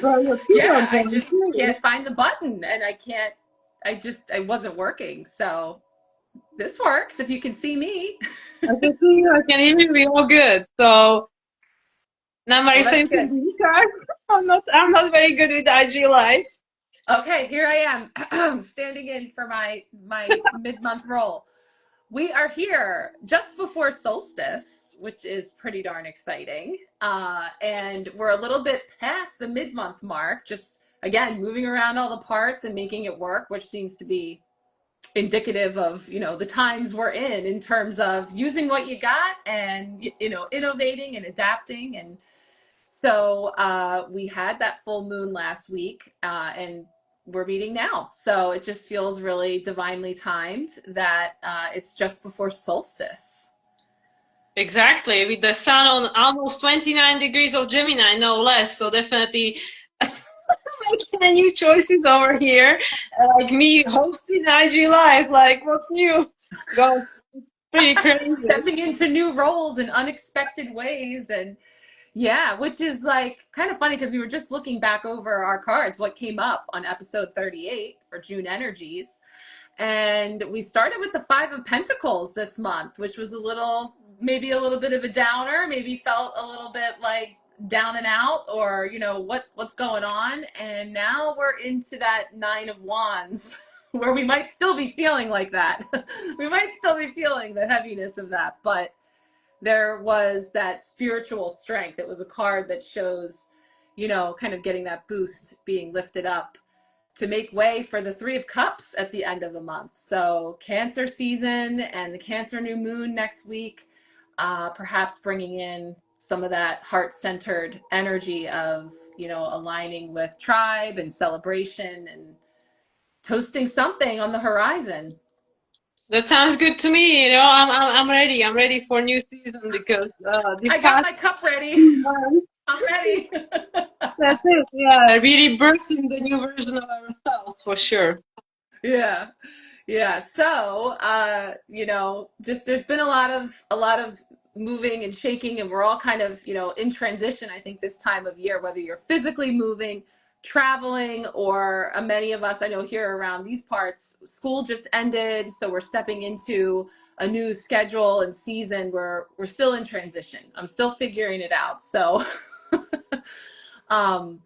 Well, your Yeah, keyboard I then, just too. can't find the button and I wasn't working. So this works if you can see me. I can see you, I can hear you, we all good. So now Well, Marisa that's into good. the card. I'm not very good with IG lights. Okay, here I am standing in for my mid-month roll. We are here just before solstice, which is pretty darn exciting. And we're a little bit past the mid-month mark, just again moving around all the parts and making it work, which seems to be indicative of the times we're in terms of using what you got and innovating and adapting. And so we had that full moon last week, and we're meeting now. So it just feels really divinely timed that it's just before solstice. Exactly, with the sun on almost 29 degrees of Gemini, no less. So definitely making a new choices over here. Like me hosting IG Live, like what's new? God, pretty crazy. Stepping into new roles in unexpected ways. And yeah, which is like kind of funny because we were just looking back over our cards, what came up on episode 38 for June energies. And we started with the Five of Pentacles this month, which was maybe a little bit of a downer, maybe felt a little bit like down and out, or what's going on. And now we're into that Nine of Wands, where we might still be feeling like that. We might still be feeling the heaviness of that, but there was that spiritual strength. It was a card that shows, kind of getting that boost, being lifted up to make way for the Three of Cups at the end of the month. So Cancer season and the Cancer new moon next week, perhaps bringing in some of that heart-centered energy of, aligning with tribe and celebration and toasting something on the horizon. That sounds good to me. I'm ready. I'm ready for new season because this I got past my cup ready. 2 months, I'm ready. that's it. Yeah, really birthing the new version of ourselves for sure. Yeah. Yeah. So, just there's been a lot of moving and shaking, and we're all kind of, in transition, I think, this time of year, whether you're physically moving, traveling, or many of us, I know here around these parts, school just ended. So we're stepping into a new schedule and season where we're still in transition. I'm still figuring it out. So, um,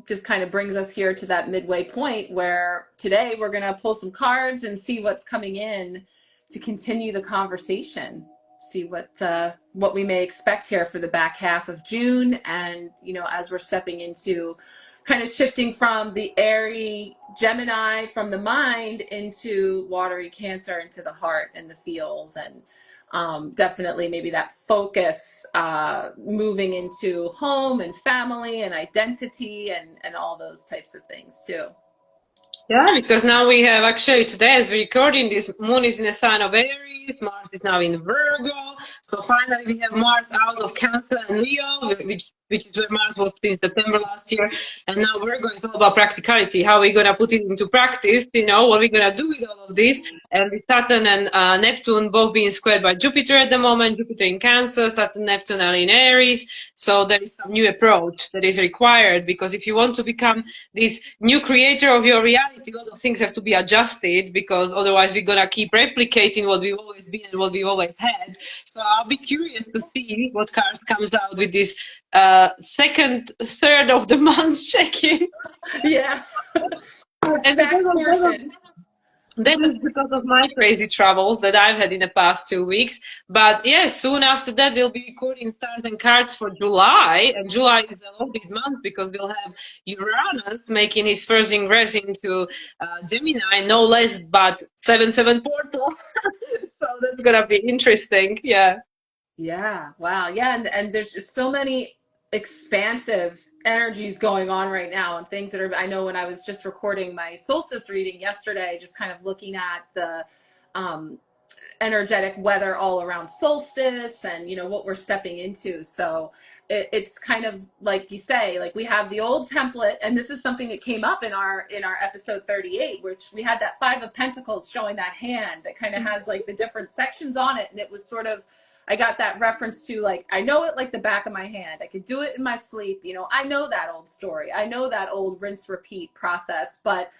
just kind of brings us here to that midway point where today we're going to pull some cards and see what's coming in to continue the conversation, see what we may expect here for the back half of June. And as we're stepping into kind of shifting from the airy Gemini, from the mind, into watery Cancer, into the heart and the feels. And definitely maybe that focus, moving into home and family and identity, and all those types of things too. Yeah, because now we have actually today as we're recording this moon is in a sign of Aries, Mars is now in Virgo. So finally we have Mars out of Cancer and Leo, which is where Mars was since September last year. And now Virgo is all about practicality, how we're gonna put it into practice, what we're gonna do with all of this. And with Saturn and Neptune both being squared by Jupiter at the moment, Jupiter in Cancer, Saturn, Neptune are in Aries. So there is some new approach that is required because if you want to become this new creator of your reality, a lot of things have to be adjusted because otherwise we're gonna keep replicating what we've always been and what we've always had. So I'll be curious to see what cards comes out with this second third of the month check-in. Yeah. This And back portion. that is because of my crazy travels that I've had in the past 2 weeks. But yeah, soon after that, we'll be recording stars and cards for July. And July is a loaded month because we'll have Uranus making his first ingress into Gemini, no less but 7-7 portal. So that's gonna be interesting. Yeah. Yeah. Wow. Yeah. And there's just so many expansive energies going on right now, and things that are, I know when I was just recording my solstice reading yesterday, just kind of looking at the, um, energetic weather all around solstice, and what we're stepping into. So it's kind of like you say, like we have the old template, and this is something that came up in our episode 38, which we had that Five of Pentacles showing that hand that kind of has like the different sections on it, and it was sort of I got that reference to, like, I know it like the back of my hand. I could do it in my sleep. You know, I know that old story. I know that old rinse repeat process. But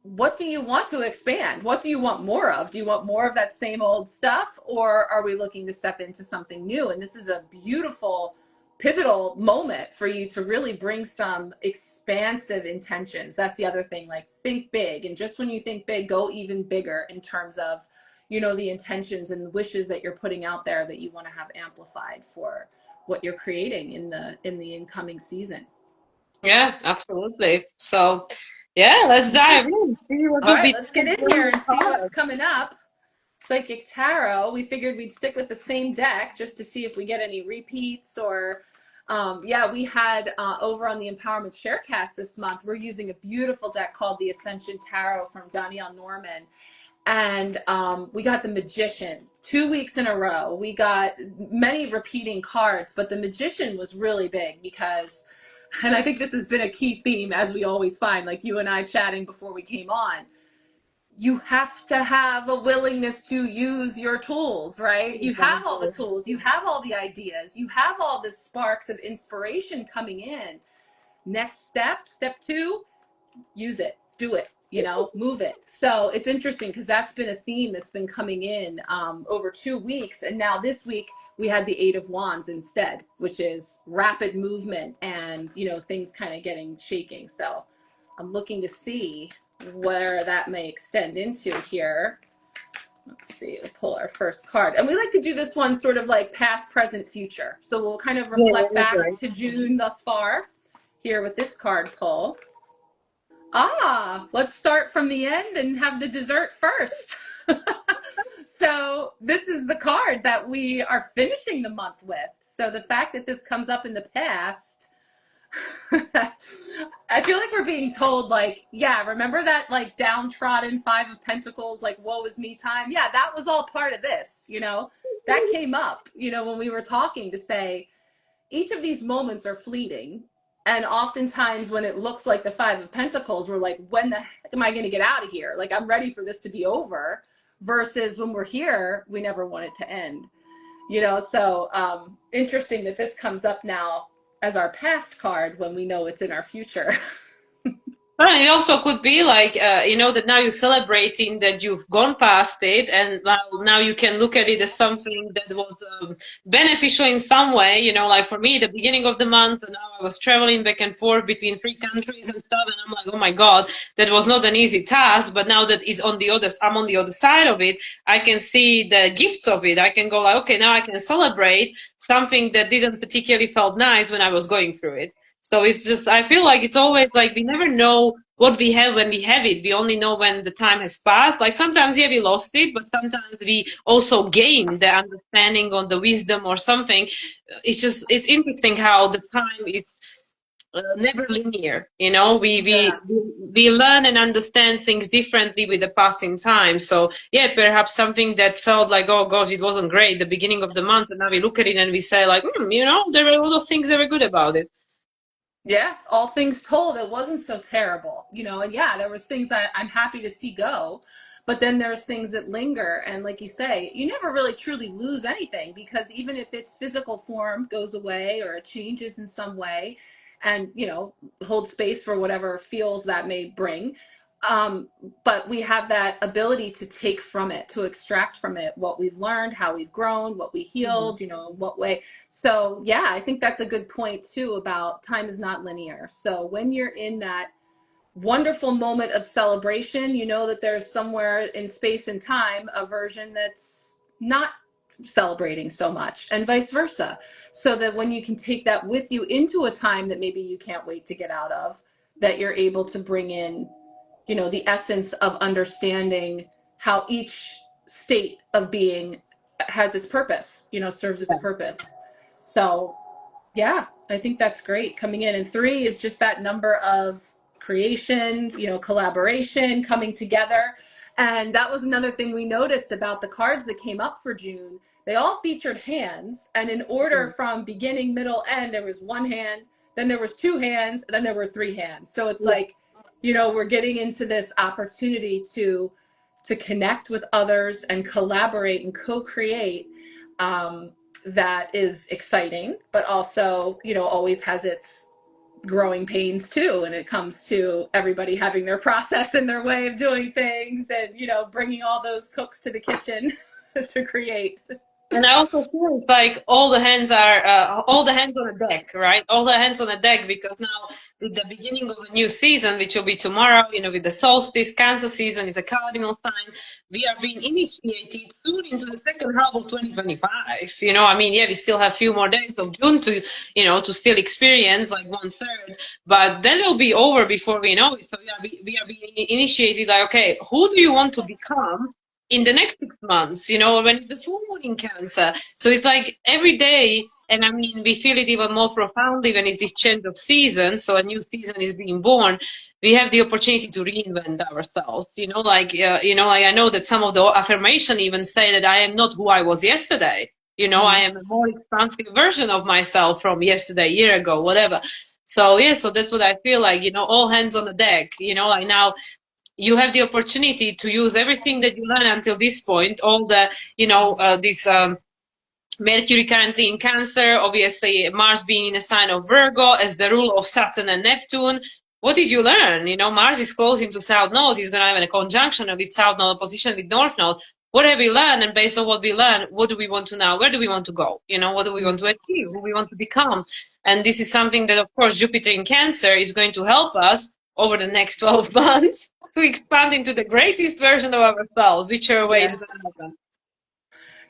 what do you want to expand? What do you want more of? Do you want more of that same old stuff, or are we looking to step into something new? And this is a beautiful pivotal moment for you to really bring some expansive intentions. That's the other thing, like, think big. And just when you think big, go even bigger in terms of, you know, the intentions and the wishes that you're putting out there that you want to have amplified for what you're creating in the incoming season. Yeah, absolutely. So, yeah, let's dive in. See what All will right, be let's get in here and see what's coming up. Psychic Tarot, we figured we'd stick with the same deck just to see if we get any repeats or yeah, we had over on the Empowerment Sharecast this month, we're using a beautiful deck called the Ascension Tarot from Danielle Norman. And we got the Magician 2 weeks in a row. We got many repeating cards, but the Magician was really big because, and I think this has been a key theme, as we always find, like you and I chatting before we came on, you have to have a willingness to use your tools, right? You have all the Exactly. tools, you have all the ideas, you have all the sparks of inspiration coming in. Next step, step two, use it, do it, you know, move it. So it's interesting because that's been a theme that's been coming in over 2 weeks. And now this week we had the Eight of Wands instead, which is rapid movement and, you know, things kind of getting shaking. So I'm looking to see where that may extend into here. Let's see, we'll pull our first card. And we like to do this one sort of like past, present, future. So we'll kind of Yeah, reflect that's back right. to June thus far here with this card pull. Ah, let's start from the end and have the dessert first. So this is the card that we are finishing the month with. So the fact that this comes up in the past, I feel like we're being told, like, yeah, remember that like downtrodden Five of Pentacles, like woe is me time? Yeah, that was all part of this, you know, that came up, you know, when we were talking to say, each of these moments are fleeting. And oftentimes when it looks like the Five of Pentacles, we're like, when the heck am I going to get out of here? Like, I'm ready for this to be over. Versus when we're here, we never want it to end. You know, so interesting that this comes up now as our past card when we know it's in our future. Well, it also could be like, that now you're celebrating that you've gone past it, and now you can look at it as something that was beneficial in some way. You know, like for me, the beginning of the month, and now I was traveling back and forth between 3 countries and stuff, and I'm like, oh my God, that was not an easy task. But now that is I'm on the other side of it. I can see the gifts of it. I can go like, okay, now I can celebrate something that didn't particularly felt nice when I was going through it. So it's just, I feel like it's always like we never know what we have when we have it. We only know when the time has passed. Like sometimes, yeah, we lost it, but sometimes we also gain the understanding or the wisdom or something. It's interesting how the time is never linear. You know, Yeah. we learn and understand things differently with the passing time. So yeah, perhaps something that felt like, oh gosh, it wasn't great the beginning of the month, and now we look at it and we say like, there were a lot of things that were good about it. Yeah, all things told, it wasn't so terrible, you know. And yeah, there was things that I'm happy to see go, but then there's things that linger. And like you say, you never really truly lose anything because even if its physical form goes away or it changes in some way, and you know, hold space for whatever feels that may bring, um, but we have that ability to take from it, to extract from it what we've learned, how we've grown, what we Mhm. healed, you know, in what way. So yeah, I think that's a good point too about time is not linear. So when you're in that wonderful moment of celebration, you know that there's somewhere in space and time a version that's not celebrating so much and vice versa. So that when you can take that with you into a time that maybe you can't wait to get out of, that you're able to bring in, you know, the essence of understanding how each state of being has its purpose, you know, serves its purpose. So yeah, I think that's great coming in. And three is just that number of creation, you know, collaboration, coming together. And that was another thing we noticed about the cards that came up for June. They all featured hands, and in order from beginning, middle, end, there was one hand, then there was two hands, and then there were three hands. So it's Yeah. like, you know, we're getting into this opportunity to connect with others and collaborate and co-create that is exciting, but also, always has its growing pains too. And it comes to everybody having their process and their way of doing things, and, bringing all those cooks to the kitchen to create. And I also feel it's like all the hands on a deck, right? All the hands on a deck because now with the beginning of a new season, which will be tomorrow, with the solstice, Cancer season is a cardinal sign. We are being initiated soon into the second half of 2025. I mean, yeah, we still have a few more days of June to still experience like 1/3, but then it'll be over before we know it. So we are being initiated like, okay, who do you want to become in the next 6 months, when it's the full moon in Cancer. So it's like every day, and I mean, we feel it even more profoundly when it's this change of season. So a new season is being born. We have the opportunity to reinvent ourselves. Like I know that some of the affirmation even say that I am not who I was yesterday. I am a more expansive version of myself from yesterday, a year ago, whatever. So yeah, so that's what I feel like, all hands on the deck, like now you have the opportunity to use everything that you learned until this point, all the, this Mercury currently in Cancer, obviously Mars being in a sign of Virgo as the rule of Saturn and Neptune. What did you learn? Mars is closing to South Node. He's going to have a conjunction with South Node, opposition with North Node. What have we learned? And based on what we learned, what do we want to now? Where do we want to go? What do we want to achieve? Who we want to become? And this is something that, of course, Jupiter in Cancer is going to help us over the next 12 months to expand into the greatest version of ourselves, whichever way is going to happen.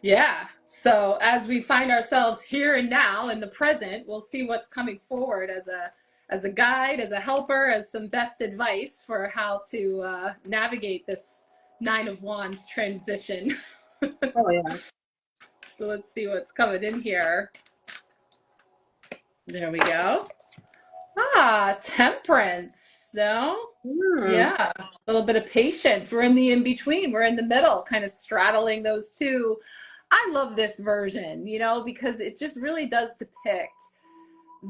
Yeah. So as we find ourselves here and now in the present, we'll see what's coming forward as a guide, as a helper, as some best advice for how to navigate this Nine of Wands transition. Oh yeah. So let's see what's coming in here. There we go. Temperance. No? Yeah. A little bit of patience. We're in the in-between. We're in the middle, kind of straddling those two. I love this version, because it just really does depict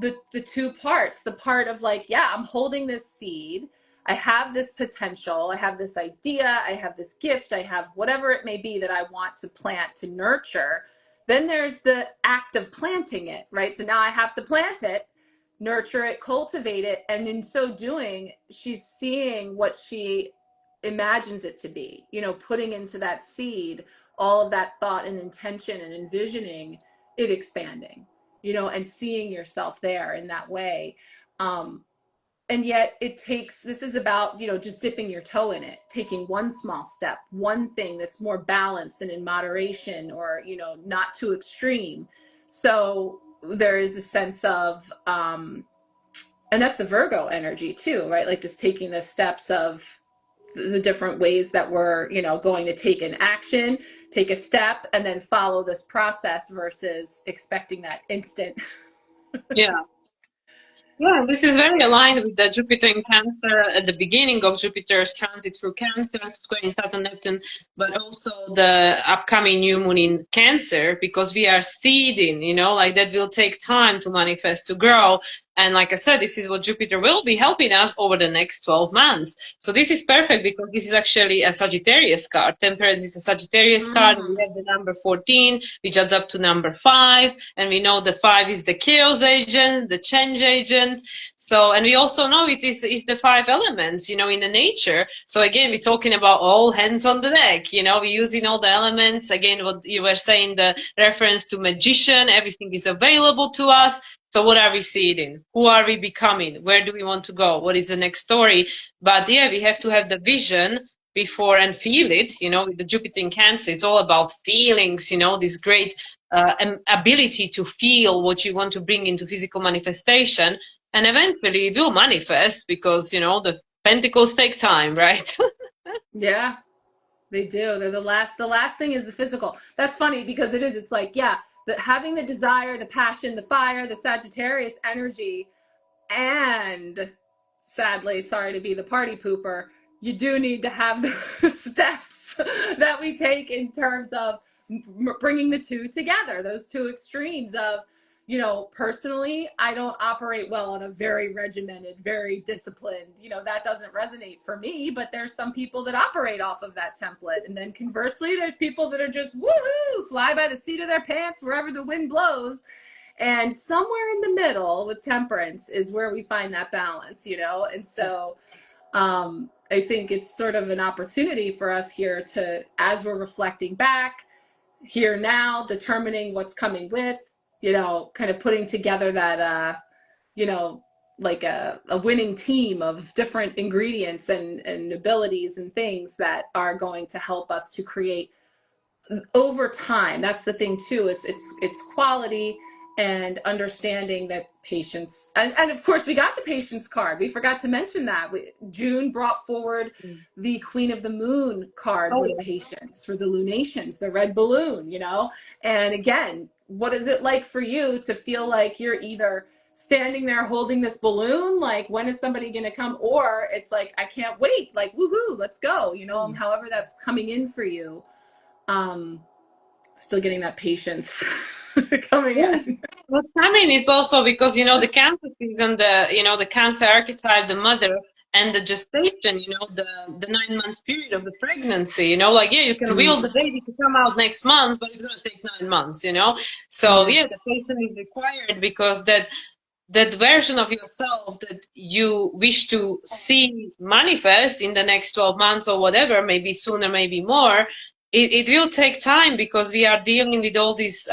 the two parts. The part of like, yeah, I'm holding this seed. I have this potential. I have this idea. I have this gift. I have whatever it may be that I want to plant, to nurture. Then there's the act of planting it, right? So now I have to plant it, nurture it, cultivate it. And in so doing, she's seeing what she imagines it to be, putting into that seed all of that thought and intention and envisioning it expanding, and seeing yourself there in that way. And yet this is about, just dipping your toe in it, taking one small step, one thing that's more balanced and in moderation, or, not too extreme. So there is a sense of, and that's the Virgo energy too, right? Like just taking the steps of the different ways that we're, going to take an action, take a step, and then follow this process versus expecting that instant. Yeah. Yeah, this is very aligned with the Jupiter in Cancer at the beginning of Jupiter's transit through Cancer, squaring Saturn, Neptune, but also the upcoming new moon in Cancer, because we are seeding, like that will take time to manifest, to grow. And like I said, this is what Jupiter will be helping us over the next 12 months. So this is perfect because this is actually a Sagittarius card. Temperance is a Sagittarius card. We have the number 14, which adds up to number 5. And we know the 5 is the chaos agent, the change agent. So, and we also know it is the 5 elements, in the nature. So again, we're talking about all hands on the deck, we're using all the elements. Again, what you were saying, the reference to magician, everything is available to us. So what are we seeing? Who are we becoming? Where do we want to go? What is the next story? But yeah, we have to have the vision before and feel it. With the Jupiter in Cancer, it's all about feelings, this great ability to feel what you want to bring into physical manifestation. And eventually it will manifest because, the pentacles take time, right? Yeah, they do. They're the last thing is the physical. That's funny because it's like, yeah, having the desire, the passion, the fire, the Sagittarius energy, and sadly, sorry to be the party pooper, you do need to have the steps that we take in terms of bringing the two together, those two extremes of, you know, personally, I don't operate well on a very regimented, very disciplined, you know, that doesn't resonate for me, but there's some people that operate off of that template. And then conversely, there's people that are just woohoo, fly by the seat of their pants wherever the wind blows. And somewhere in the middle with temperance is where we find that balance, you know? And so I think it's sort of an opportunity for us here to, as we're reflecting back, here now, determining what's coming with, you know, kind of putting together that, you know, like a winning team of different ingredients and abilities and things that are going to help us to create over time. That's the thing too. It's quality and understanding that patience, and of course we got the patience card. We forgot to mention that June brought forward the Queen of the Moon card was patience for the lunations, the red balloon, you know. And again, what is it like for you to feel like you're either standing there holding this balloon, like when is somebody going to come, or it's like I can't wait, like woohoo, let's go, you know. However that's coming in for you, still getting that patience coming in. What's coming is also because, you know, the Cancer season, the Cancer archetype, the mother, and the gestation, you know, the 9 months period of the pregnancy, you know, like, yeah, you can will the baby to come out next month, but it's going to take 9 months, you know. So yeah, the patience is required, because that version of yourself that you wish to see manifest in the next 12 months or whatever, maybe sooner, maybe more, it will take time, because we are dealing with all this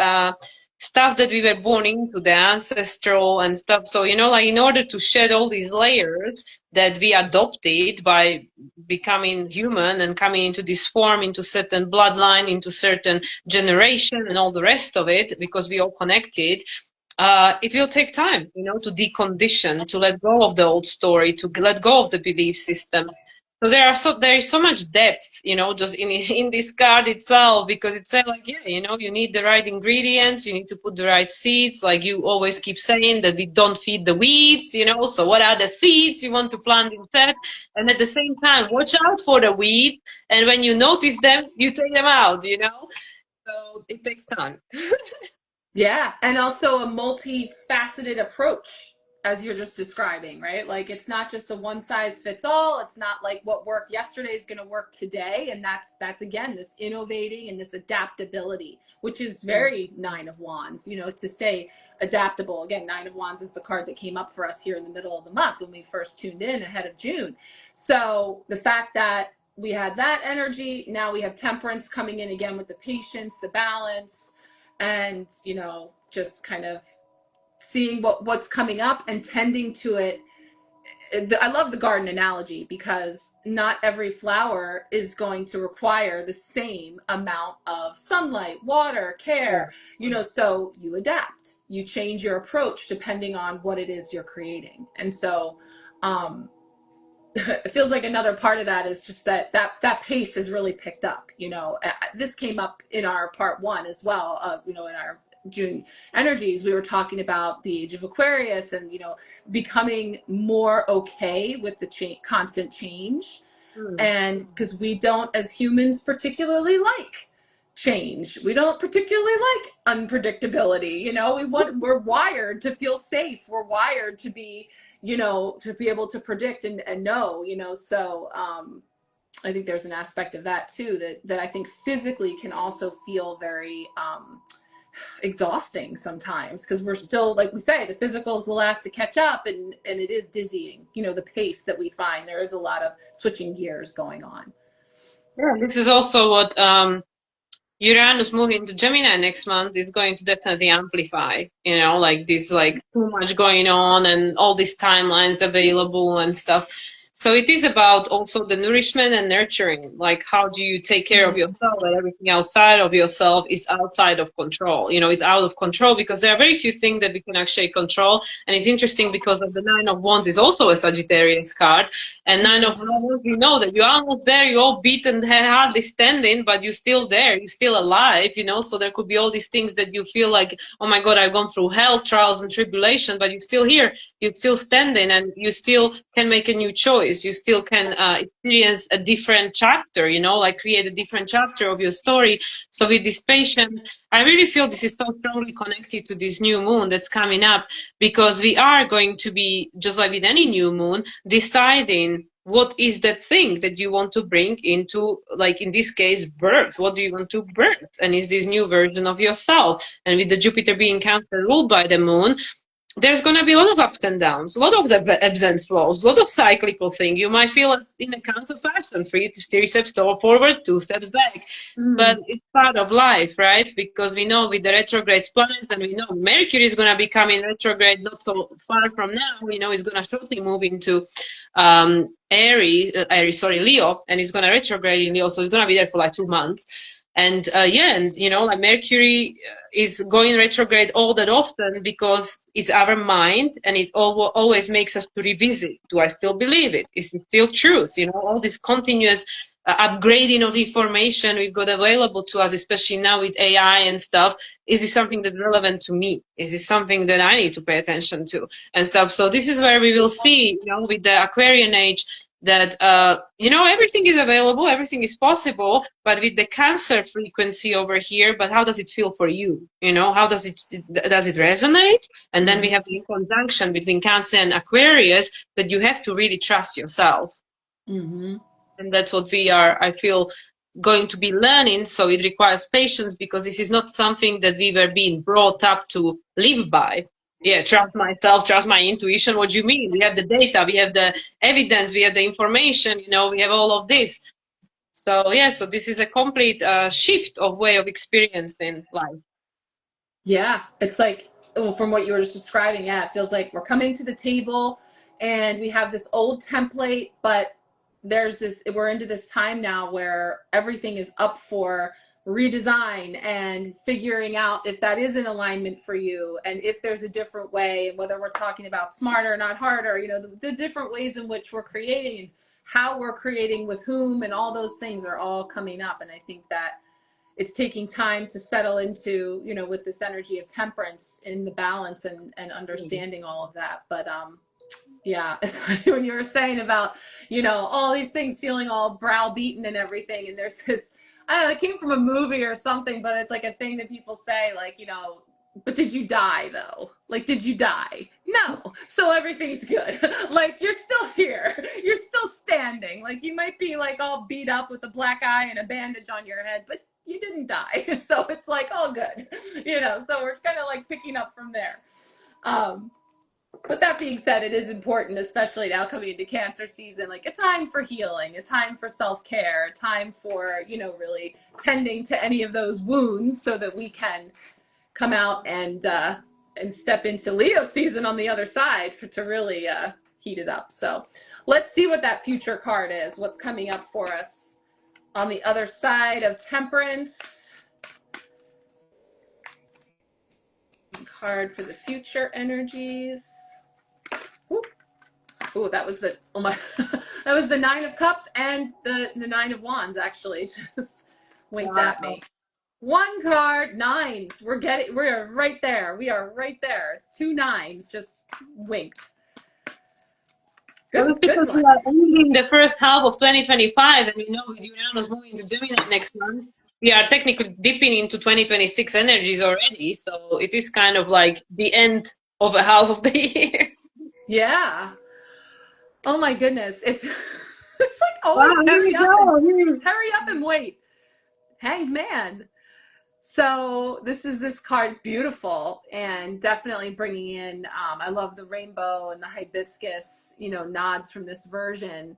stuff that we were born into, the ancestral and stuff. So, you know, like in order to shed all these layers that we adopted by becoming human and coming into this form, into certain bloodline, into certain generation and all the rest of it, because we all connected, it will take time, you know, to decondition, to let go of the old story, to let go of the belief system. So there is so much depth, you know, just in this card itself, because it said like, yeah, you know, you need the right ingredients, you need to put the right seeds, like you always keep saying that we don't feed the weeds, you know. So what are the seeds you want to plant instead? And at the same time, watch out for the weeds, and when you notice them, you take them out, you know. So it takes time. Yeah, and also a multifaceted approach, as you're just describing, right? Like it's not just a one size fits all. It's not like what worked yesterday is going to work today, and that's again this innovating and this adaptability, which is very Nine of Wands, you know, to stay adaptable. Again, Nine of Wands is the card that came up for us here in the middle of the month when we first tuned in ahead of June. So the fact that we had that energy, now we have Temperance coming in again with the patience, the balance, and, you know, just kind of seeing what's coming up and tending to it. I love the garden analogy, because not every flower is going to require the same amount of sunlight, water, care, you know, so you adapt, you change your approach depending on what it is you're creating. And so it feels like another part of that is just that pace has really picked up, you know. This came up in our part one as well, you know, in our June energies. We were talking about the age of Aquarius and, you know, becoming more okay with the constant change. And because we don't, as humans, particularly like change. We don't particularly like unpredictability, you know. We're wired to feel safe. We're wired to be, you know, to be able to predict and know, you know. So I think there's an aspect of that too, that I think physically can also feel very exhausting sometimes, because we're still, like we say, the physical is the last to catch up, and it is dizzying, you know, the pace that we find. There is a lot of switching gears going on. Yeah, this is also what Uranus moving to Gemini next month is going to definitely amplify, you know, like this, like too much going on and all these timelines available and stuff. So it is about also the nourishment and nurturing, like how do you take care of yourself, and everything outside of yourself is outside of control. You know, it's out of control because there are very few things that we can actually control. And it's interesting because of the Nine of Wands is also a Sagittarius card. And Nine of Wands, you know that you're almost there, you're all beaten, hardly standing, but you're still there, you're still alive, you know. So there could be all these things that you feel like, oh my God, I've gone through hell, trials and tribulation, but you're still here. you're still standing and you still can make a new choice. You still can experience a different chapter, you know, like create a different chapter of your story. So with this patient, I really feel this is so strongly connected to this new moon that's coming up, because we are going to be, just like with any new moon, deciding what is that thing that you want to bring into, like in this case, birth. What do you want to birth? And is this new version of yourself? And with the Jupiter being Cancer ruled by the moon, there's going to be a lot of ups and downs, a lot of ebbs and flows, a lot of cyclical thing. You might feel in a Cancer fashion, 3 steps forward, 2 steps back. But it's part of life, right? Because we know with the retrograde planets, and we know Mercury is going to be coming retrograde not so far from now. We know it's going to shortly move into Leo, and it's going to retrograde in Leo, so it's going to be there for like 2 months. And and you know, like Mercury is going retrograde all that often because it's our mind, and it always makes us to revisit. Do I still believe it? Is it still truth? You know, all this continuous upgrading of information we've got available to us, especially now with AI and stuff. Is this something that's relevant to me? Is this something that I need to pay attention to and stuff? So this is where we will see, you know, with the Aquarian age, that you know, everything is available, everything is possible, but with the Cancer frequency over here, but how does it feel for you? You know, how does it resonate? And then we have the conjunction between Cancer and Aquarius, that you have to really trust yourself. And that's what we are, I feel, going to be learning. So it requires patience, because this is not something that we were being brought up to live by. Yeah, trust myself, trust my intuition. What do you mean? We have the data, we have the evidence, we have the information, you know, we have all of this. So yeah, so this is a complete shift of way of experiencing life. Yeah, it's like, well, from what you were just describing, yeah, it feels like we're coming to the table and we have this old template, but we're into this time now where everything is up for redesign and figuring out if that is in alignment for you, and if there's a different way, and whether we're talking about smarter, not harder, you know, the different ways in which we're creating and how we're creating with whom, and all those things are all coming up. And I think that it's taking time to settle into, you know, with this energy of temperance in the balance and understanding all of that. But yeah, when you were saying about, you know, all these things feeling all browbeaten and everything, and there's this, I don't know, it came from a movie or something, but it's like a thing that people say, like, you know, but did you die though? Like, did you die? No. So everything's good. Like, you're still here. You're still standing. Like, you might be like all beat up with a black eye and a bandage on your head, but you didn't die. So it's like all good, you know, so we're kind of like picking up from there. But that being said, it is important, especially now coming into Cancer season, like a time for healing, a time for self-care, a time for, you know, really tending to any of those wounds so that we can come out and step into Leo season on the other side to really heat it up. So let's see what that future card is, what's coming up for us on the other side of Temperance. Card for the future energies. Ooh, that was the that was the 9 of Cups and the 9 of Wands, actually just winked at me. One card, 9s. We're right there. We are right there. 2 9s just winked. Good because we are ending the first half of 2025, and we know with Uranus moving to Gemini next month, we are technically dipping into 2026 energies already. So it is kind of like the end of a half of the year. Yeah. Oh my goodness. If it's like always hurry up and wait. Hanged Man. So this card's beautiful, and definitely bringing in, I love the rainbow and the hibiscus, you know, nods from this version.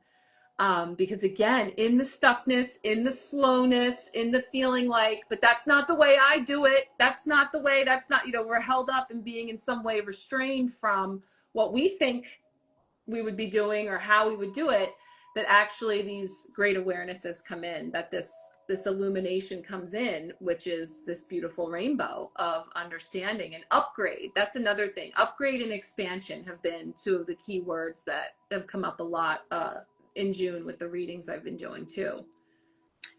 Because again, in the stuckness, in the slowness, in the feeling like, but that's not the way I do it. That's not the way, that's not, you know, we're held up and being in some way restrained from what we think we would be doing or how we would do it, that actually these great awarenesses come in, that this illumination comes in, which is this beautiful rainbow of understanding and upgrade. That's another thing. Upgrade and expansion have been two of the key words that have come up a lot in June with the readings I've been doing too.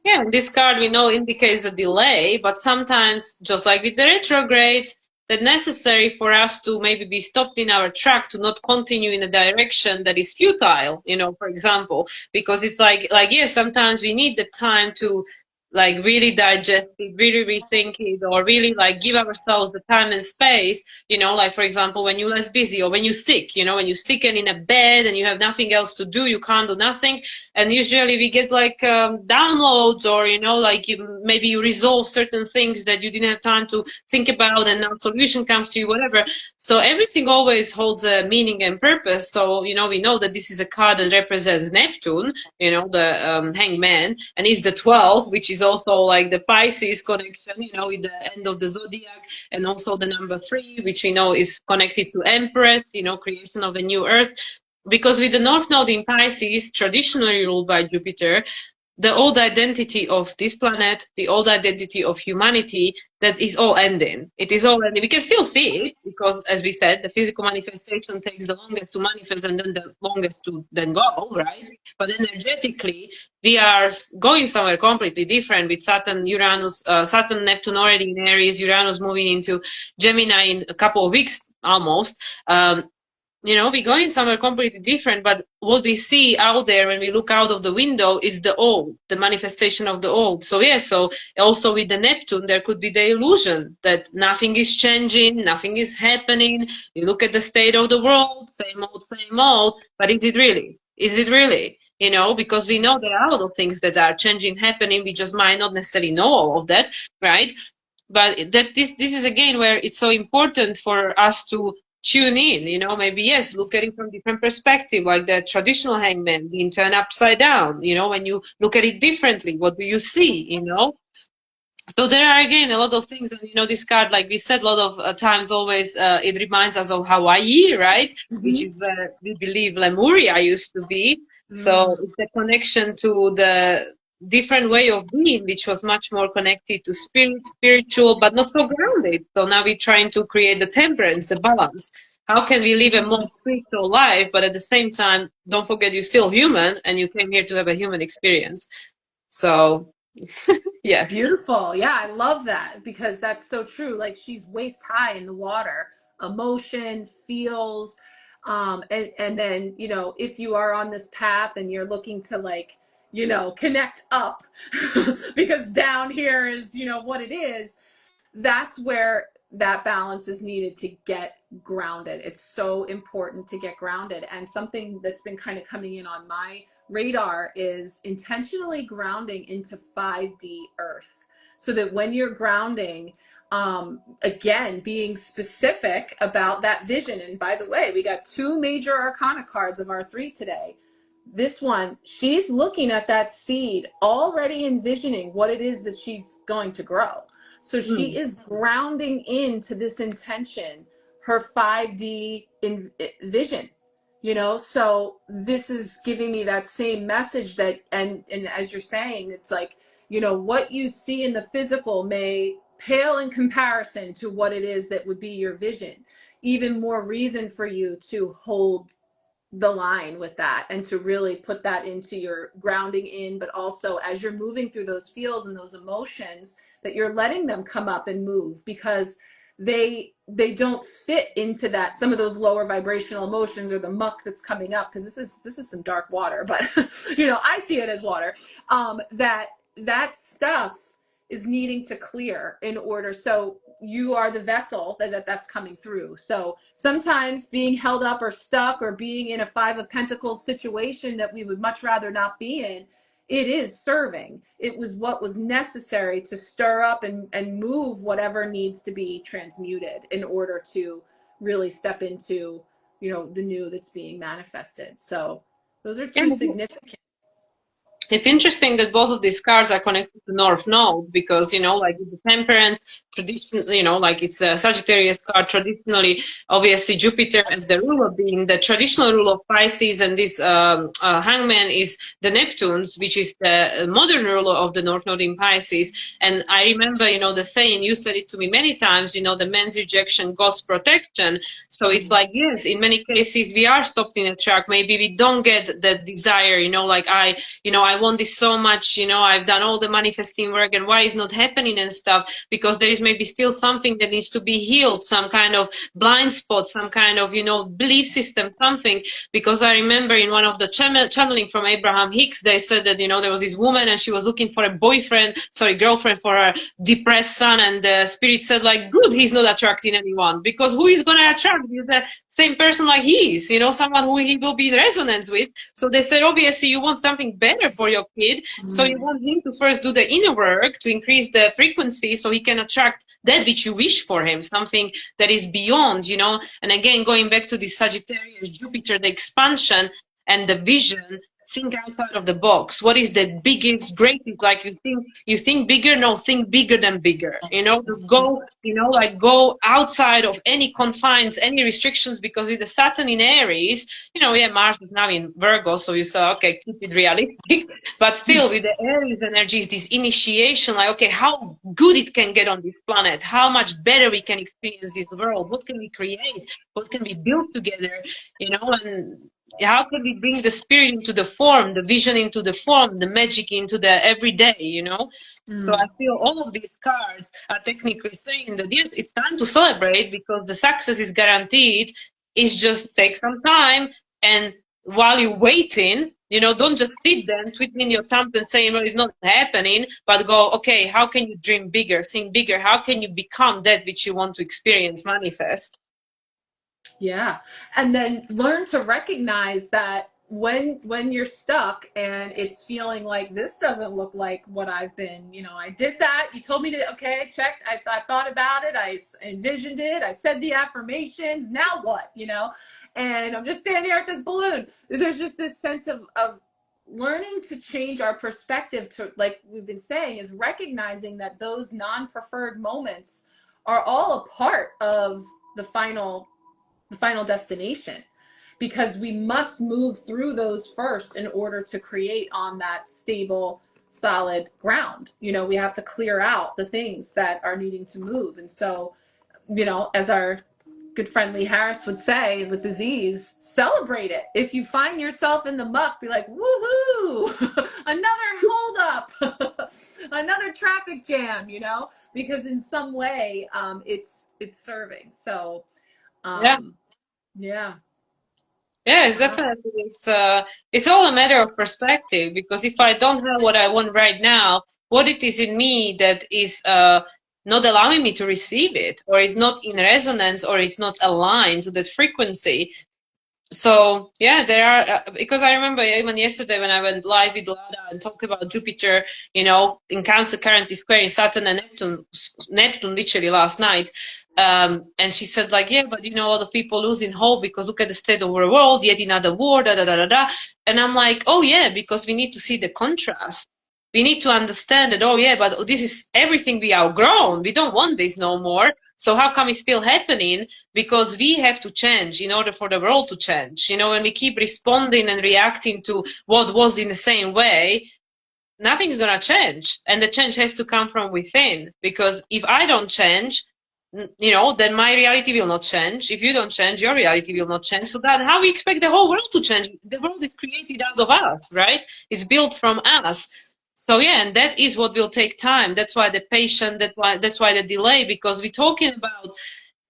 Yeah, this card we know indicates a delay, but sometimes, just like with the retrogrades, that necessary for us to maybe be stopped in our track, to not continue in a direction that is futile, for example, because it's like yes, sometimes we need the time to like really digest it, really rethink it, or really like give ourselves the time and space, like for example, when you're less busy or when you're sick, when you're sick and in a bed and you have nothing else to do, you can't do nothing. And usually we get like downloads, or, like maybe you resolve certain things that you didn't have time to think about, and now solution comes to you, whatever. So everything always holds a meaning and purpose. So, we know that this is a card that represents Neptune, the hangman, and is the 12, which is also like the Pisces connection, with the end of the zodiac, and also the number 3, which we know is connected to Empress, creation of a new earth. Because with the North Node in Pisces, traditionally ruled by Jupiter, the old identity of this planet, the old identity of humanity, that is all ending. It is all ending. We can still see it because, as we said, the physical manifestation takes the longest to manifest and then the longest to then go, right? But energetically, we are going somewhere completely different with Saturn, Uranus, Saturn, Neptune already in Aries, Uranus moving into Gemini in a couple of weeks almost. We're going somewhere completely different, but what we see out there when we look out of the window is the old, the manifestation of the old. So so also with the Neptune, there could be the illusion that nothing is changing, nothing is happening. You look at the state of the world, same old, but is it really? Is it really? Because we know there are a lot of things that are changing, happening. We just might not necessarily know all of that, right? But that this is again where it's so important for us to tune in, maybe yes, look at it from different perspective, like the traditional hangman being turned upside down, when you look at it differently, what do you see, So there are again a lot of things, and this card, like we said, a lot of times always it reminds us of Hawaii, right? Mm-hmm. Which is where we believe Lemuria used to be. So it's a connection to the different way of being, which was much more connected to spiritual, but not so grounded. So now we're trying to create the temperance, the balance. How can we live a more spiritual life, but at the same time, don't forget you're still human and you came here to have a human experience. So yeah. Beautiful. Yeah, I love that because that's so true. Like she's waist high in the water, emotion, feels, and then, if you are on this path and you're looking to like, connect up because down here is, what it is, that's where that balance is needed to get grounded. It's so important to get grounded. And something that's been kind of coming in on my radar is intentionally grounding into 5D Earth, so that when you're grounding, again, being specific about that vision. And by the way, we got 2 major arcana cards of our 3 today. This one, she's looking at that seed, already envisioning what it is that she's going to grow. So she is grounding into this intention, her 5D vision, so this is giving me that same message that, and as you're saying, it's like, what you see in the physical may pale in comparison to what it is that would be your vision. Even more reason for you to hold the line with that and to really put that into your grounding in, but also as you're moving through those feels and those emotions, that you're letting them come up and move, because they don't fit into that, some of those lower vibrational emotions or the muck that's coming up, because this is some dark water, but I see it as water, that stuff is needing to clear in order. So you are the vessel that's coming through. So sometimes being held up or stuck or being in a 5 of Pentacles situation that we would much rather not be in, it is serving. It was what was necessary to stir up and move whatever needs to be transmuted in order to really step into, the new that's being manifested. So those are 2 significant. It's interesting that both of these cards are connected to North Node because, like the temperance tradition, like it's a Sagittarius card traditionally, obviously Jupiter as the ruler being the traditional rule of Pisces, and this hangman is the Neptunes, which is the modern ruler of the North Node in Pisces. And I remember, the saying, you said it to me many times, the man's rejection, God's protection. So it's like, yes, in many cases we are stopped in a track. Maybe we don't get the desire, like I want this so much, I've done all the manifesting work, and why is not happening and stuff, because there is maybe still something that needs to be healed, some kind of blind spot, some kind of, belief system, something. Because I remember in one of the channeling from Abraham Hicks, they said that, there was this woman and she was looking for a girlfriend for her depressed son, and the spirit said like, good, he's not attracting anyone, because who is going to attract? He's the same person like he is, someone who he will be in resonance with. So they said, obviously you want something better for your kid, so you want him to first do the inner work to increase the frequency so he can attract that which you wish for him, something that is beyond, and again, going back to the Sagittarius Jupiter, the expansion and the vision. Think outside of the box. What is the biggest, greatest? Like you think bigger. No, think bigger than bigger. Go outside of any confines, any restrictions. Because with the Saturn in Aries, Mars is now in Virgo, so you say, okay, keep it realistic. But still, with the Aries energies, this initiation, like, okay, how good it can get on this planet, how much better we can experience this world, what can we create, what can we build together, and how can we bring the spirit into the form, the vision into the form, the magic into the everyday, So I feel all of these cards are technically saying that yes, it's time to celebrate, because the success is guaranteed. It's just take some time, and while you're waiting, don't just sit there and twiddling your thumbs and saying, well, it's not happening, but go, okay, how can you dream bigger, think bigger? How can you become that which you want to experience, manifest? Yeah. And then learn to recognize that when you're stuck and it's feeling like this doesn't look like what I've been, I did that. You told me to, okay, I checked. I thought about it. I envisioned it. I said the affirmations. Now what, and I'm just standing here at this balloon. There's just this sense of learning to change our perspective to, like we've been saying, is recognizing that those non-preferred moments are all a part of the final destination, because we must move through those first in order to create on that stable, solid ground. We have to clear out the things that are needing to move. And so, as our good friend Lee Harris would say with the Z's, celebrate it. If you find yourself in the muck, be like, woohoo, another holdup, another traffic jam, because in some way it's serving. So Yeah. Yeah. Yeah, it's definitely it's all a matter of perspective, because if I don't have what I want right now, what it is in me that is not allowing me to receive it, or is not in resonance, or is not aligned to that frequency. So yeah, there are because I remember even yesterday when I went live with Lada and talked about Jupiter, in Cancer currently squaring Saturn and Neptune literally last night. And she said like, yeah, but a lot of people losing hope because look at the state of our world, yet another war, da da da da da. And I'm like, oh yeah, because we need to see the contrast. We need to understand that, oh yeah, but this is everything we outgrown. We don't want this no more. So how come it's still happening? Because we have to change in order for the world to change. When we keep responding and reacting to what was in the same way, nothing's going to change. And the change has to come from within. Because if I don't change, then my reality will not change. If you don't change, your reality will not change. So then how we expect the whole world to change? The world is created out of us, right? It's built from us. So yeah, and that is what will take time. That's why the patient, that's why the delay, because we're talking about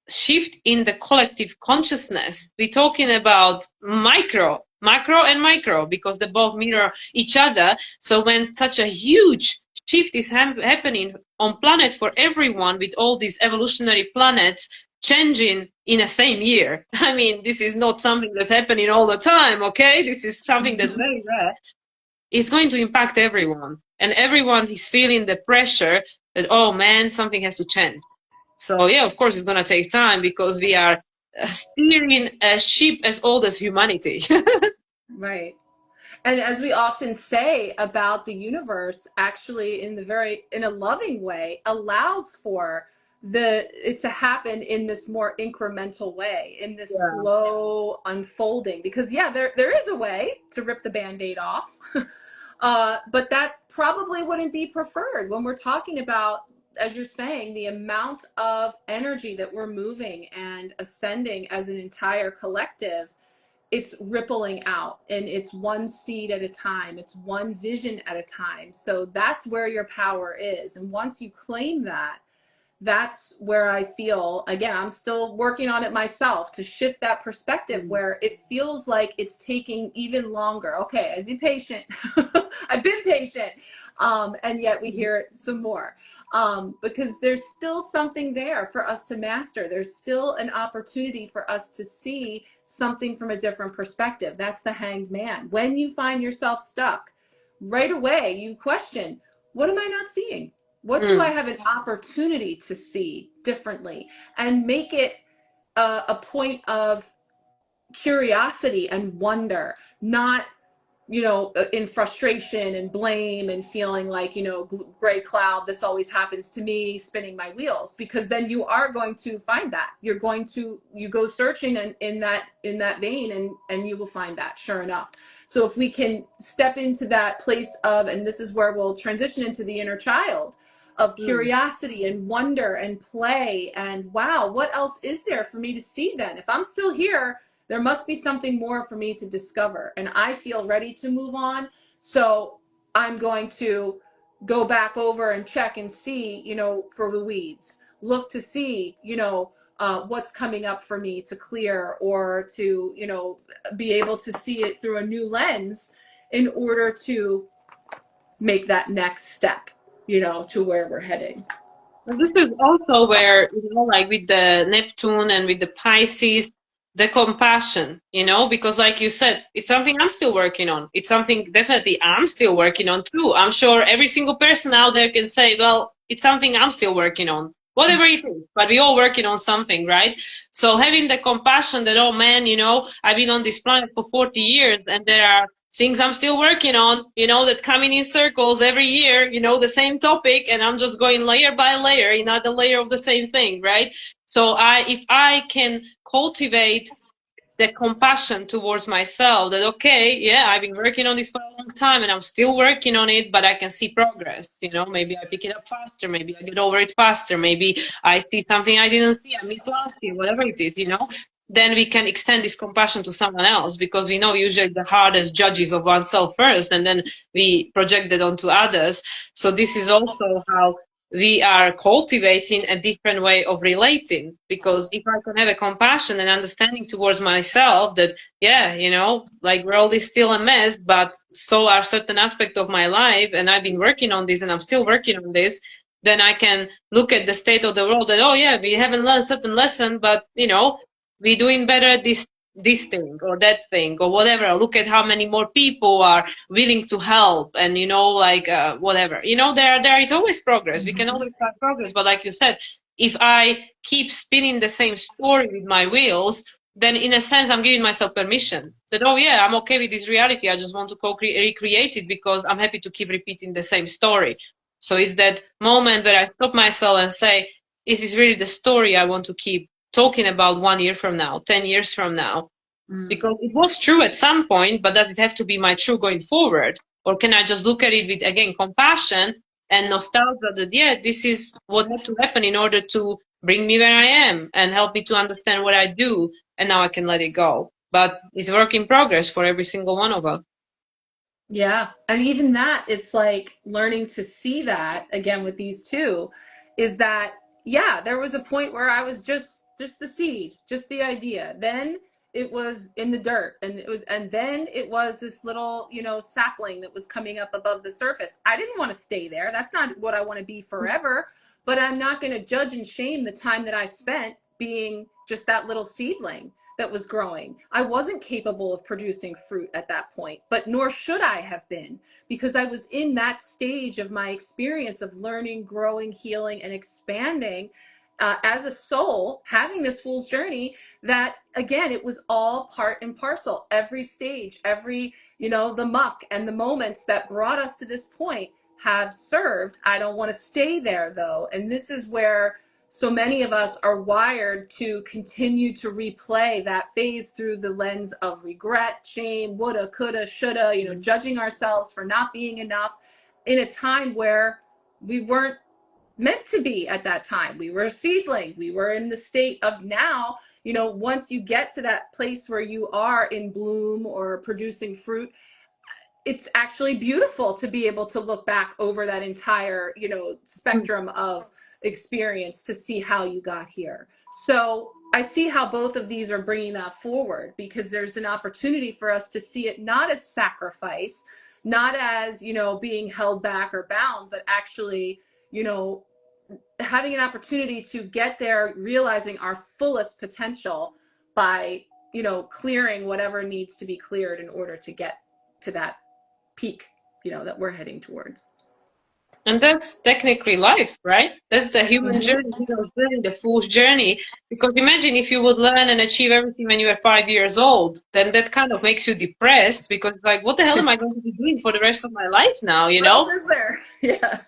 shift in the collective consciousness. We're talking about macro and micro, because they both mirror each other. So when such a huge shift is happening on planet for everyone, with all these evolutionary planets changing in the same year, I mean, this is not something that's happening all the time, okay? This is something that's very rare. It's going to impact everyone, and everyone is feeling the pressure that, oh man, something has to change. So yeah, of course it's going to take time, because we are steering a ship as old as humanity. Right. And as we often say about the universe, actually in a loving way, allows for it to happen in this more incremental way, in this Yeah. slow unfolding. Because yeah, there is a way to rip the Band-Aid off. But that probably wouldn't be preferred when we're talking about, as you're saying, the amount of energy that we're moving and ascending as an entire collective. it's rippling out, and it's one seed at a time, it's one vision at a time. So that's where your power is. And once you claim that, that's where I feel, again, I'm still working on it myself, to shift that perspective where it feels like it's taking even longer. Okay, I'd be patient. I've been patient. And yet we hear it some more. Because there's still something there for us to master. There's still an opportunity for us to see something from a different perspective. That's the hanged man. When you find yourself stuck, right away you question, what am I not seeing? What do I have an opportunity to see differently? And make it a point of curiosity and wonder, not, in frustration and blame and feeling like, gray cloud, this always happens to me, spinning my wheels. Because then you are going to find that. You go searching in that vein, and you will find that, sure enough. So if we can step into that place of, and this is where we'll transition into the inner child, of curiosity and wonder and play, and wow, what else is there for me to see then? If I'm still here, there must be something more for me to discover, and I feel ready to move on. So I'm going to go back over and check and see, for the weeds, look to see, what's coming up for me to clear, or to, be able to see it through a new lens in order to make that next step, to where we're heading. And this is also where, like with the Neptune and with the Pisces, the compassion, because like you said, it's something I'm still working on. It's something definitely I'm still working on too. I'm sure every single person out there can say, well, it's something I'm still working on, whatever it is, but we all working on something, right? So having the compassion that, oh man, I've been on this planet for 40 years and there are things I'm still working on, that coming in circles every year, the same topic, and I'm just going layer by layer, another layer of the same thing, right? So if I can cultivate the compassion towards myself, that okay, yeah, I've been working on this for a long time and I'm still working on it, but I can see progress, maybe I pick it up faster, maybe I get over it faster, maybe I see something I didn't see, I missed last year, whatever it is, then we can extend this compassion to someone else, because we know usually the hardest judges of oneself first, and then we project it onto others. So this is also how we are cultivating a different way of relating, because if I can have a compassion and understanding towards myself that, yeah, like world is still a mess, but so are certain aspects of my life, and I've been working on this and I'm still working on this, then I can look at the state of the world that, oh yeah, we haven't learned certain lesson, but we're doing better at this thing or that thing or whatever. Look at how many more people are willing to help, and whatever. There is always progress. We can always have progress, but like you said, if I keep spinning the same story with my wheels, then in a sense I'm giving myself permission that, oh yeah, I'm okay with this reality. I just want to recreate it because I'm happy to keep repeating the same story. So it's that moment where I stop myself and say, is this really the story I want to keep talking about 1 year from now, 10 years from now? Because it was true at some point, but does it have to be my true going forward? Or can I just look at it with, again, compassion and nostalgia that, yeah, this is what had to happen in order to bring me where I am and help me to understand what I do, and now I can let it go. But it's work in progress for every single one of us. Yeah. And even that, it's like learning to see that again with these two, is that, yeah, there was a point where I was just the seed, just the idea. Then it was in the dirt, and then it was this little, sapling that was coming up above the surface. I didn't want to stay there. That's not what I want to be forever, but I'm not going to judge and shame the time that I spent being just that little seedling that was growing. I wasn't capable of producing fruit at that point, but nor should I have been, because I was in that stage of my experience of learning, growing, healing, and expanding as a soul, having this fool's journey, that again, it was all part and parcel. Every stage, every, the muck and the moments that brought us to this point have served. I don't want to stay there though. And this is where so many of us are wired to continue to replay that phase through the lens of regret, shame, woulda, coulda, shoulda, judging ourselves for not being enough in a time where we weren't meant to be at that time. We were a seedling. We were in the state of now, once you get to that place where you are in bloom or producing fruit, it's actually beautiful to be able to look back over that entire, spectrum of experience to see how you got here. So I see how both of these are bringing that forward, because there's an opportunity for us to see it not as sacrifice, not as, being held back or bound, but actually, having an opportunity to get there, realizing our fullest potential by, clearing whatever needs to be cleared in order to get to that peak, that we're heading towards. And that's technically life, right? That's the human Mm-hmm. journey, journey, the fool's journey. Because imagine if you would learn and achieve everything when you were 5 years old, then that kind of makes you depressed, because like, what the hell am I going to be doing for the rest of my life now, What else is there? Yeah.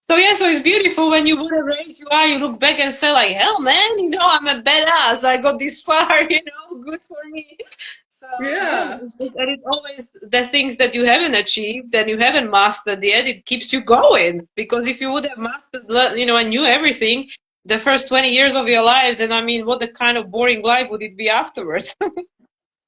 So yeah, so it's beautiful when you whatever age you are, you look back and say like, hell man, I'm a badass. I got this far, good for me. So yeah, Yeah. and it's always the things that you haven't achieved and you haven't mastered yet. It keeps you going, because if you would have mastered, and knew everything the first 20 years of your life, then I mean, what a kind of boring life would it be afterwards?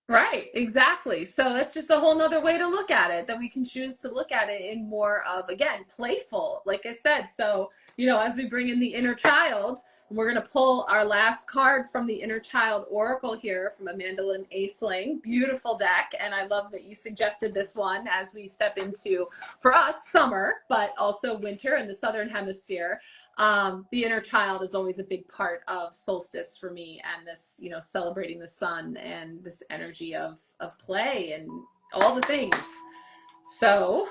Right, exactly. So that's just a whole nother way to look at it, that we can choose to look at it in more of, again, playful, like I said. So, as we bring in the inner child, and we're going to pull our last card from the inner child oracle here from Amanda Lynn Aisling. Beautiful deck. And I love that you suggested this one as we step into, for us, summer, but also winter in the southern hemisphere. The inner child is always a big part of solstice for me, and this, celebrating the sun and this energy of play and all the things. So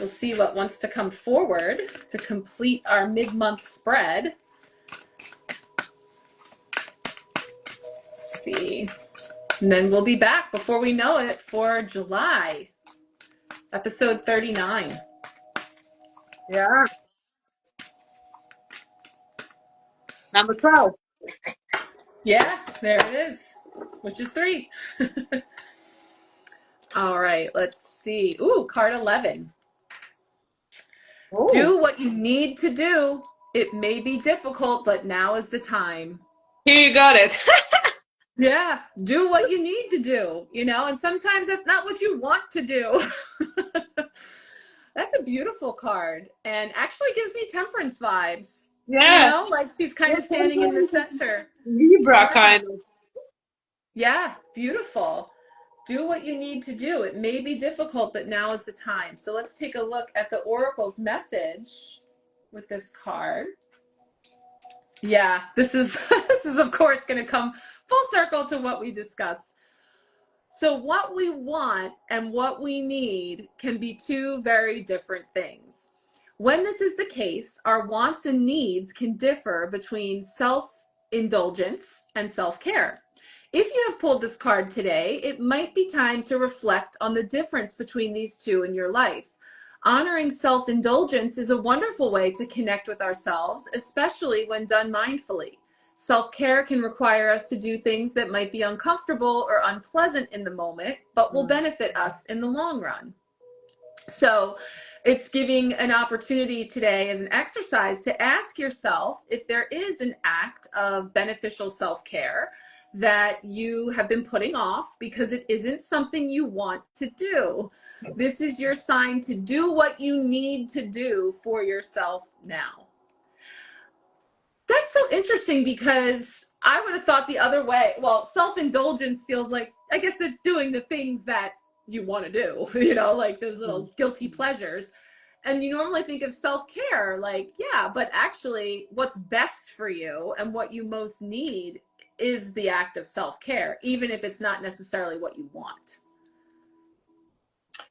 we'll see what wants to come forward to complete our mid-month spread. Let's see. And then we'll be back before we know it for July, episode 39. Yeah. Number 12. Yeah, there it is, which is 3. All right, let's see. Ooh, card 11. Oh, Do what you need to do. It may be difficult, but now is the time. here you got it. Yeah, do what you need to do, and sometimes that's not what you want to do. That's a beautiful card, and actually gives me temperance vibes. Yeah. Like she's kind of standing in the center. Libra Yeah. kind of. Yeah, beautiful. Do what you need to do. It may be difficult, but now is the time. So let's take a look at the Oracle's message with this card. Yeah, this is of course going to come full circle to what we discussed. So what we want and what we need can be two very different things. When this is the case, our wants and needs can differ between self-indulgence and self-care. If you have pulled this card today, it might be time to reflect on the difference between these two in your life. Honoring self-indulgence is a wonderful way to connect with ourselves, especially when done mindfully. Self-care can require us to do things that might be uncomfortable or unpleasant in the moment, but will benefit us in the long run. So it's giving an opportunity today as an exercise to ask yourself if there is an act of beneficial self-care that you have been putting off because it isn't something you want to do. This is your sign to do what you need to do for yourself now. That's so interesting, because I would have thought the other way. Well, self-indulgence feels like, I guess it's doing the things that you want to do, like those little guilty pleasures. And you normally think of self-care like, yeah, but actually what's best for you and what you most need is the act of self-care, even if it's not necessarily what you want.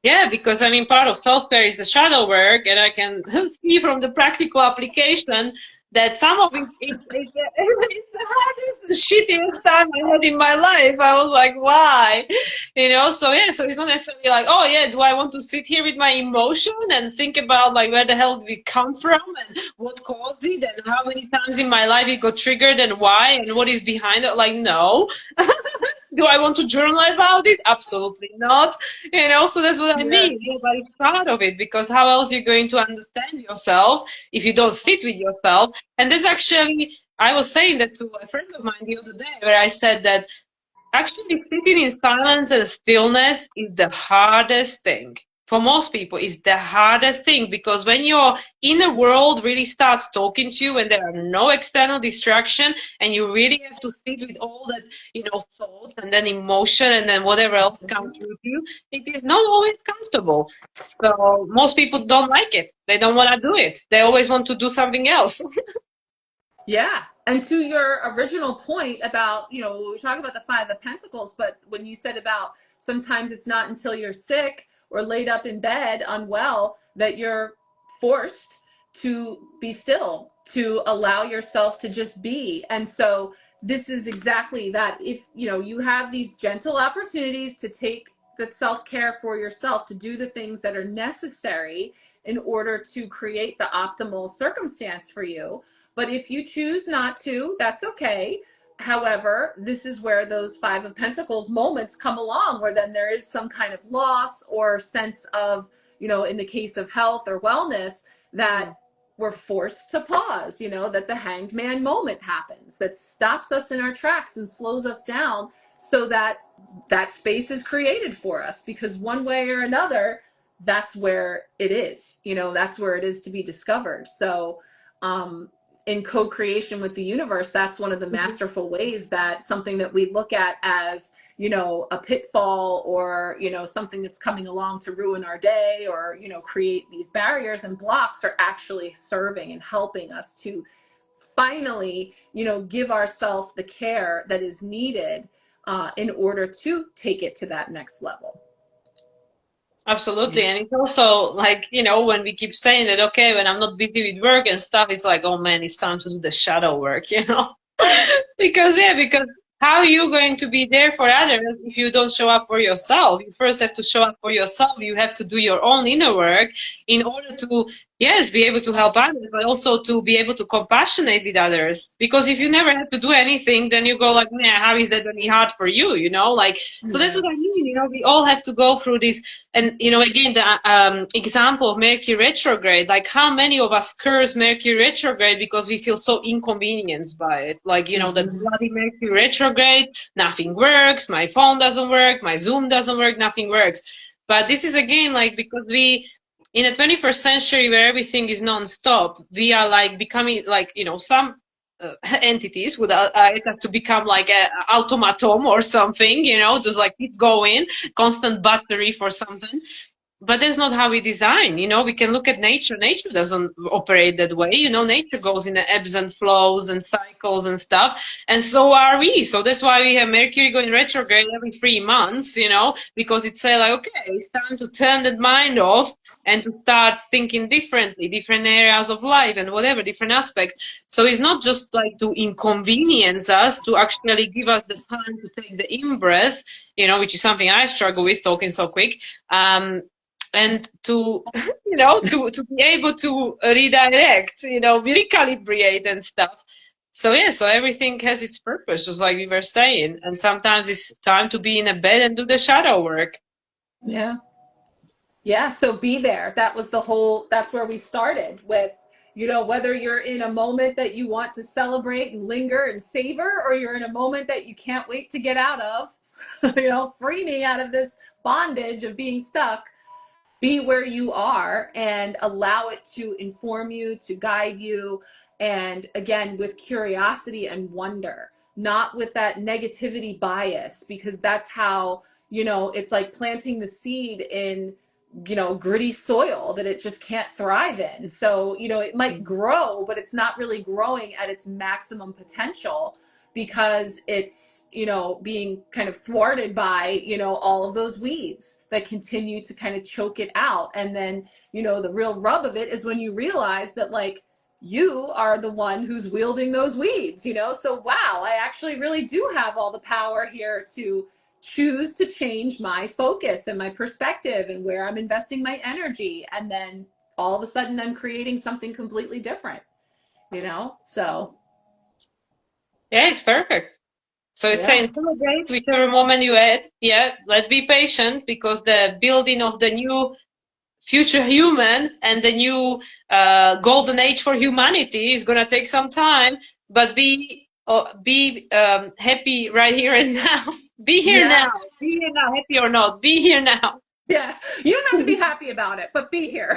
Yeah, because I mean, part of self-care is the shadow work, and I can see from the practical application that some of it's the hardest, the shittiest time I had in my life. I was like, why? So yeah, so it's not necessarily like, oh yeah, do I want to sit here with my emotion and think about like where the hell did it come from and what caused it and how many times in my life it got triggered and why and what is behind it? Like, no. Do I want to journal about it? Absolutely not. So that's what I Yeah. mean. Nobody's proud of it, because how else are you going to understand yourself if you don't sit with yourself? And that's actually, I was saying that to a friend of mine the other day, where I said that actually, sitting in silence and stillness is the hardest thing. For most people, is the hardest thing, because when your inner world really starts talking to you and there are no external distraction, and you really have to sit with all that, thoughts and then emotion and then whatever else comes through you, it is not always comfortable. So most people don't like it. They don't want to do it. They always want to do something else. Yeah. And to your original point about, we talk about the Five of Pentacles, but when you said about sometimes it's not until you're sick or laid up in bed unwell that you're forced to be still, to allow yourself to just be. And so this is exactly that. If, you have these gentle opportunities to take that self-care for yourself, to do the things that are necessary in order to create the optimal circumstance for you. But if you choose not to, that's okay. However, this is where those Five of Pentacles moments come along, where then there is some kind of loss or sense of, in the case of health or wellness, that we're forced to pause, that the hanged man moment happens, that stops us in our tracks and slows us down, so that that space is created for us, because one way or another, that's where it is, that's where it is to be discovered. So, in co-creation with the universe, that's one of the masterful ways that something that we look at as, a pitfall, or, something that's coming along to ruin our day, or, create these barriers and blocks, are actually serving and helping us to finally, give ourselves the care that is needed in order to take it to that next level. Absolutely. And it's also like, when we keep saying that, okay, when I'm not busy with work and stuff, it's like, oh man, it's time to do the shadow work. Because how are you going to be there for others if you don't show up for yourself? You first have to show up for yourself. You have to do your own inner work in order to, yes, be able to help others, but also to be able to compassionate with others. Because if you never have to do anything, then you go like, man, how is that really hard for you? Like, so that's Yeah. what I mean. We all have to go through this. And, again, the example of Mercury retrograde, like how many of us curse Mercury retrograde because we feel so inconvenienced by it? Like, the bloody Mercury retrograde, nothing works, my phone doesn't work, my Zoom doesn't work, nothing works. But this is again, like, because in the 21st century where everything is non-stop, we are like becoming like, some entities would have to become like a automaton or something, just like keep going, constant battery for something. But that's not how we design. We can look at nature. Nature doesn't operate that way. Nature goes in the ebbs and flows and cycles and stuff. And so are we. So that's why we have Mercury going retrograde every 3 months, because it's like, okay, it's time to turn that mind off and to start thinking differently, different areas of life and whatever, different aspects. So it's not just like to inconvenience us, to actually give us the time to take the in-breath, which is something I struggle with talking so quick. And to to be able to redirect, recalibrate and stuff. So yeah, so everything has its purpose, just like we were saying. And sometimes it's time to be in a bed and do the shadow work. Yeah. Yeah, so be there. That's where we started with, whether you're in a moment that you want to celebrate and linger and savor, or you're in a moment that you can't wait to get out of, free me out of this bondage of being stuck. Be where you are and allow it to inform you, to guide you. And again, with curiosity and wonder, not with that negativity bias, because that's how, it's like planting the seed in, gritty soil that it just can't thrive in. So, it might grow, but it's not really growing at its maximum potential, because it's, being kind of thwarted by, all of those weeds that continue to kind of choke it out. And then, the real rub of it is when you realize that, like, you are the one who's wielding those weeds, so wow, I actually really do have all the power here to choose to change my focus and my perspective and where I'm investing my energy. And then all of a sudden I'm creating something completely different, so Yeah, it's perfect. So it's Yeah. saying celebrate whichever moment you had. Yeah, let's be patient because the building of the new future human and the new golden age for humanity is gonna take some time. But be happy right here and now. Be here Yeah. now. Be here now. Happy or not, be here now. Yeah. You don't have to be happy about it, but be here.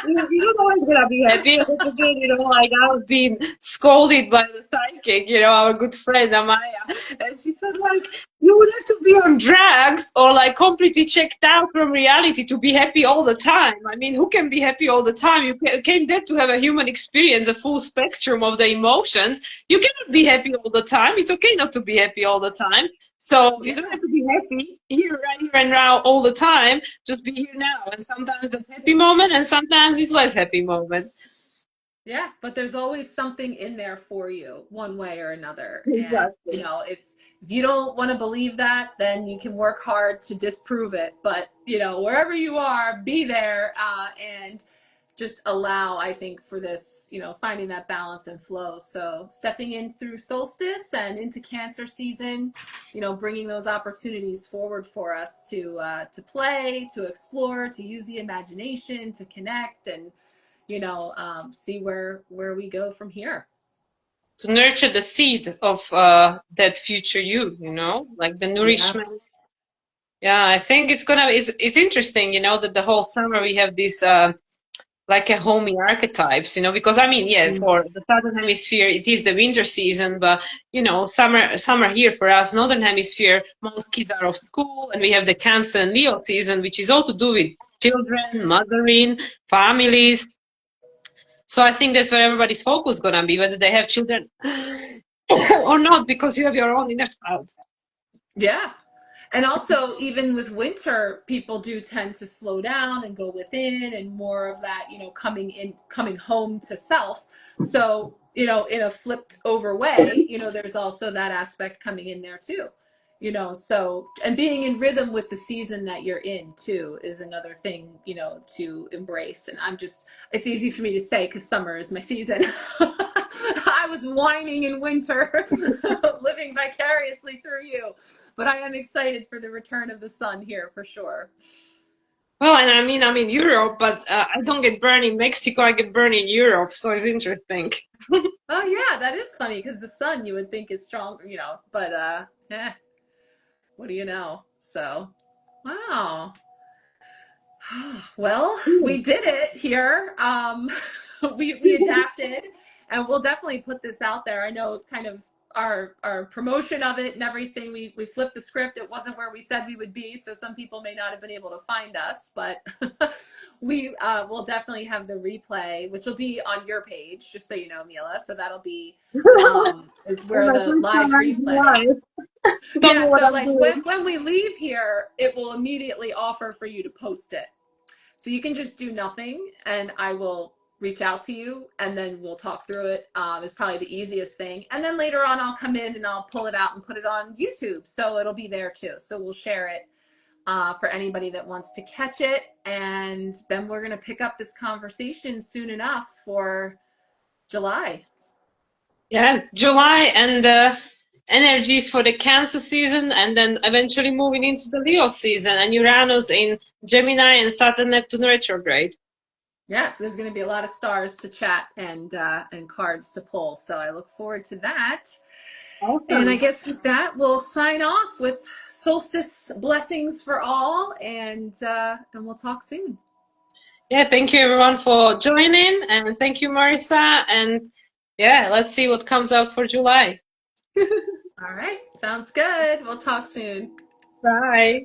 You don't always gonna be happy. And then again, like I was being scolded by the psychic, our good friend Amaya, and she said like you would have to be on drugs or like completely checked out from reality to be happy all the time. I mean, who can be happy all the time? You came there to have a human experience, a full spectrum of the emotions. You cannot be happy all the time. It's okay not to be happy all the time. So you don't Yeah. have to be happy here, right here and now all the time. Just be here now. And sometimes that's happy moment and sometimes it's less happy moment. Yeah, but there's always something in there for you, one way or another. And Exactly. if you don't want to believe that, then you can work hard to disprove it. But wherever you are, be there, and just allow, I think, for this, finding that balance and flow. So stepping in through solstice and into Cancer season, bringing those opportunities forward for us to play, to explore, to use the imagination, to connect, and see where we go from here. To nurture the seed of that future you, like the Yeah. nourishment. Yeah, I think it's interesting, that the whole summer we have this like a homey archetypes, because I mean, yeah, Mm. for the southern hemisphere it is the winter season, but summer here for us, northern hemisphere, most kids are off school, and we have the Cancer and Leo season, which is all to do with children, mothering, families. So I think that's where everybody's focus gonna be, whether they have children or not, because you have your own inner child. Yeah. And also, even with winter, people do tend to slow down and go within, and more of that, coming home to self. So, in a flipped over way, there's also that aspect coming in there too. So, and being in rhythm with the season that you're in too is another thing, to embrace. And it's easy for me to say because summer is my season. I was whining in winter, living vicariously through you, but I am excited for the return of the sun here for sure. Well, and I mean, I'm in Europe, but I don't get burned in Mexico. I get burned in Europe, so it's interesting. Oh yeah, that is funny because the sun you would think is strong, but what do you know? So, wow. Well, we did it here. We adapted, and we'll definitely put this out there. I know kind of our promotion of it and everything. We flipped the script. It wasn't where we said we would be, so some people may not have been able to find us, but we will definitely have the replay, which will be on your page, just so you know, Mila. So that'll be is Oh where my, the please tell live me I'm replay. alive. Don't know Yeah, what so I'm like doing. when we leave here, it will immediately offer for you to post it. So you can just do nothing and I will reach out to you and then we'll talk through it. Is probably the easiest thing. And then later on, I'll come in and I'll pull it out and put it on YouTube. So it'll be there too. So we'll share it for anybody that wants to catch it. And then we're going to pick up this conversation soon enough for July. Yeah, July and energies for the Cancer season, and then eventually moving into the Leo season, and Uranus in Gemini and Saturn Neptune retrograde. Yes, there's going to be a lot of stars to chat and cards to pull. So I look forward to that. And I Awesome. guess with that, we'll sign off with solstice blessings for all, and we'll talk soon. Yeah, thank you everyone for joining, and thank you, Marissa. And yeah, let's see what comes out for July. All right, sounds good. We'll talk soon. Bye.